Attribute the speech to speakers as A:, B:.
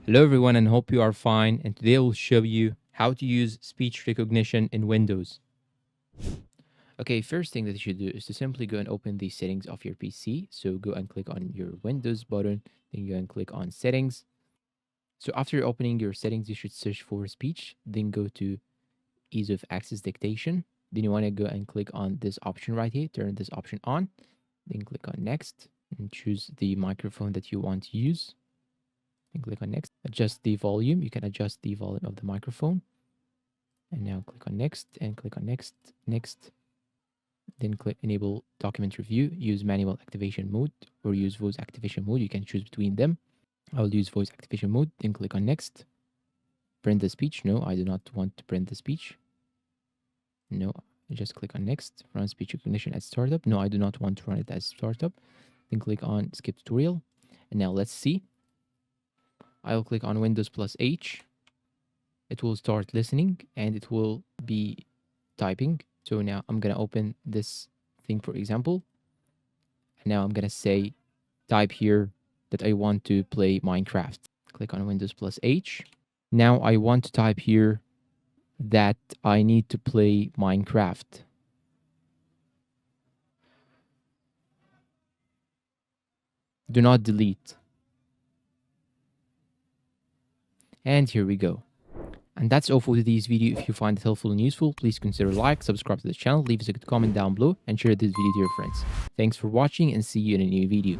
A: Hello everyone and hope you are fine, and today I will show you how to use speech recognition in Windows. Okay, first thing that you should do is to simply go and open the settings of your PC. So go and click on your Windows button, then go and click on settings. So after opening your settings, you should search for speech, then go to ease of access dictation. Then you want to go and click on this option right here, turn this option on, then click on next and choose the microphone that you want to use. And click on next. Adjust the volume. You can adjust the volume of the microphone. And now click on next and click on next, next. Then click enable document review. Use manual activation mode or use voice activation mode. You can choose between them. I will use voice activation mode. Then click on next. Print the speech. No, I do not want to print the speech. No, just click on next. Run speech recognition as startup. No, I do not want to run it as startup. Then click on skip tutorial. And now let's see. I'll click on Windows plus H. It will start listening and it will be typing. So now I'm going to open this thing, for example. And now I'm going to say, type here that I want to play Minecraft. Click on Windows plus H. Now I want to type here that I need to play Minecraft. Do not delete. And here we go. And that's all for today's video. If you find it helpful and useful, please consider like, subscribe to the channel, leave us a good comment down below, and share this video to your friends. Thanks for watching and see you in a new video.